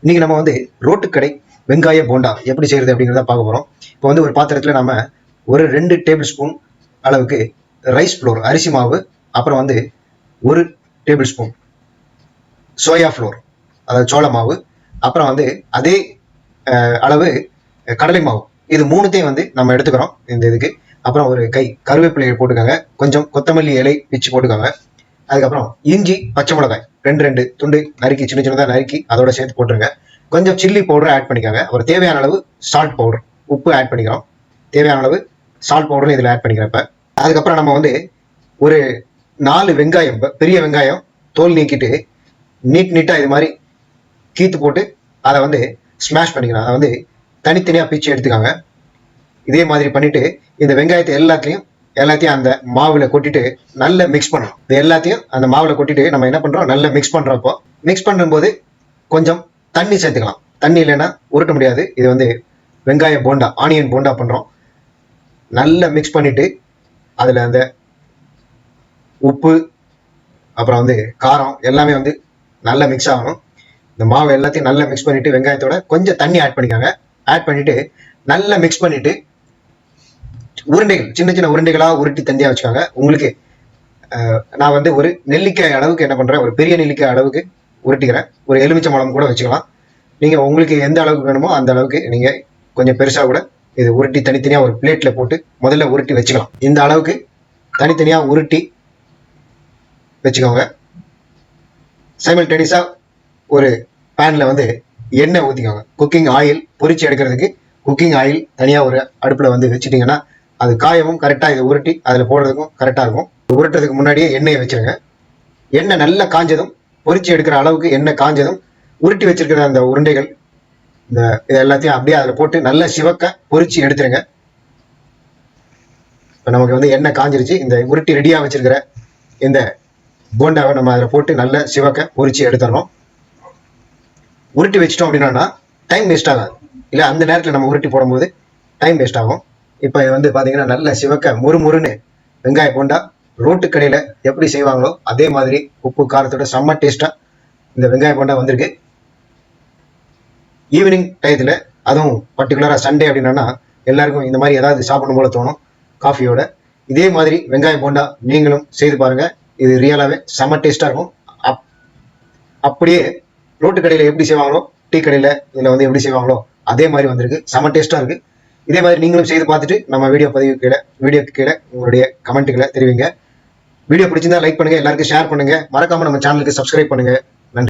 இன்னைக்கு நம்ம வந்து ரோட்டுக்கடை வெங்காய போண்டா எப்படி செய்யறது அப்படிங்கிறத பார்க்க போறோம். இப்போ வந்து ஒரு பாத்திரத்துல நம்ம ஒரு 2 டேபிள் ஸ்பூன் அளவுக்கு ரைஸ் ஃப்ளோர் அரிசி மாவு, அப்புறம் வந்து 1 டேபிள் ஸ்பூன் சோயா ஃப்ளோர் அதாவது சோள மாவு, அப்புறம் வந்து அதே அளவு கடலை மாவு, இது மூணுத்தையும் வந்து நம்ம எடுத்துக்கிறோம் இந்த இதுக்கு. அப்புறம் ஒரு கை கருவேப்பிலையை போட்டுக்கோங்க, கொஞ்சம் கொத்தமல்லி இலை பிச்சு போட்டுக்கோங்க. அதுக்கப்புறம் இஞ்சி பச்சை மிளகாய் 2 துண்டு நறுக்கி சின்ன சின்னதாக நறுக்கி அதோட சேர்த்து போட்டுருங்க. கொஞ்சம் சில்லி பவுடர் ஆட் பண்ணிக்கோங்க. அப்புறம் தேவையான அளவு சால்ட் பவுடர், உப்பு ஆட் பண்ணிக்கிறோம். தேவையான அளவு சால்ட் பவுடரும் இதில் ஆட் பண்ணிக்கிறப்ப அதுக்கப்புறம் நம்ம வந்து ஒரு 4 வெங்காயம், பெரிய வெங்காயம் தோல் நீக்கிட்டு நீட்டாக இது மாதிரி கீத்து போட்டு அதை வந்து ஸ்மாஷ் பண்ணிக்கிறோம். அதை வந்து தனித்தனியாக பிச்சு எடுத்துக்காங்க. இதே மாதிரி பண்ணிட்டு இந்த வெங்காயத்தை எல்லாத்தையும் அந்த மாவுல கொட்டிட்டு நல்லா மிக்ஸ் பண்ணணும். இது எல்லாத்தையும் அந்த மாவுல கொட்டிட்டு நம்ம என்ன பண்றோம், நல்லா மிக்ஸ் பண்றப்போ மிக்ஸ் பண்ணும்போது கொஞ்சம் தண்ணி சேர்த்துக்கலாம். தண்ணி இல்லைன்னா உருட்ட முடியாது. இது வந்து வெங்காய போண்டா, ஆனியன் போண்டா பண்றோம். நல்லா மிக்ஸ் பண்ணிட்டு அதுல அந்த உப்பு அப்புறம் வந்து காரம் எல்லாமே வந்து நல்லா மிக்ஸ் ஆகணும். இந்த மாவு எல்லாத்தையும் நல்லா மிக்ஸ் பண்ணிட்டு வெங்காயத்தோட கொஞ்சம் தண்ணி ஆட் பண்ணிக்காங்க. ஆட் பண்ணிட்டு நல்லா மிக்ஸ் பண்ணிட்டு உருண்டைகள், சின்ன சின்ன உருண்டைகளாக உருட்டி தண்டியா வச்சுக்காங்க. உங்களுக்கு நான் வந்து ஒரு நெல்லிக்காய் அளவுக்கு என்ன பண்றேன், ஒரு பெரிய நெல்லிக்காய் அளவுக்கு உருட்டிக்கிறேன். ஒரு எலுமிச்சை பழம் கூட வச்சுக்கலாம். நீங்க உங்களுக்கு எந்த அளவுக்கு வேணுமோ அந்த அளவுக்கு நீங்க கொஞ்சம் பெருசா கூட இது உருட்டி தனித்தனியா ஒரு பிளேட்ல போட்டு முதல்ல உருட்டி வச்சுக்கலாம். இந்த அளவுக்கு தனித்தனியா உருட்டி வச்சுக்கோங்க. சைமல்டேனியஸா ஒரு பேன்ல வந்து எண்ணெய் ஊற்றிக்கோங்க. குக்கிங் ஆயில் பொரிச்சு எடுக்கிறதுக்கு குக்கிங் ஆயில் தனியாக ஒரு அடுப்பில் வந்து வச்சுட்டிங்கன்னா அது காயவும் கரெக்டாக இதை உருட்டி அதில் போடுறதுக்கும் கரெக்டாக இருக்கும். உருட்டுறதுக்கு முன்னாடியே எண்ணெயை வச்சுருங்க. எண்ணெய் நல்லா காஞ்சதும், பொரிச்சு எடுக்கிற அளவுக்கு எண்ணெய் காஞ்சதும் உருட்டி வச்சிருக்கிற அந்த உருண்டைகள் இது எல்லாத்தையும் அப்படியே அதில் போட்டு நல்லா சிவக்க பொரிச்சு எடுத்துருங்க. இப்போ நமக்கு வந்து எண்ணெய் காஞ்சிருச்சு. இந்த உருட்டி ரெடியாக வச்சிருக்கிற இந்த போண்டாவை நம்ம அதில் போட்டு நல்லா சிவக்க பொரிச்சு எடுத்துடணும். உருட்டி வச்சிட்டோம் அப்படின்னா டைம் வேஸ்ட் ஆகாது. இல்லை அந்த நேரத்தில் நம்ம உருட்டி போடும்போது டைம் வேஸ்ட் ஆகும். இப்போ வந்து பார்த்தீங்கன்னா நல்ல சிவக்க முறுமுறுன்னு வெங்காய போண்டா ரோட்டு கடையில் எப்படி செய்வாங்களோ அதே மாதிரி உப்பு காரத்தோட செம்ம டேஸ்ட்டாக இந்த வெங்காய போண்டா வந்திருக்கு. ஈவினிங் டயத்தில், அதுவும் பர்டிகுலராக சண்டே அப்படின்னா எல்லாருக்கும் இந்த மாதிரி ஏதாவது சாப்பிடணும் போல தோணும் காஃபியோட. இதே மாதிரி வெங்காய போண்டா நீங்களும் செய்து பாருங்க. இது ரியலாகவே செம்ம டேஸ்ட்டாக இருக்கும். அப்படியே ரோட்டு கடையில் எப்படி செய்வாங்களோ, டீ கடையில் இதில் வந்து எப்படி செய்வாங்களோ அதே மாதிரி வந்திருக்கு. செம்ம டேஸ்ட்டாக இருக்குது. இதே மாதிரி நீங்களும் செய்து பார்த்துட்டு நம்ம வீடியோக்கு கீழே உங்களுடைய கமெண்ட்டுகளை தெரிவிங்க. வீடியோ பிடிச்சிருந்தா லைக் பண்ணுங்க, எல்லாருக்கும் ஷேர் பண்ணுங்க, மறக்காம நம்ம சேனலுக்கு சப்ஸ்கிரைப் பண்ணுங்க.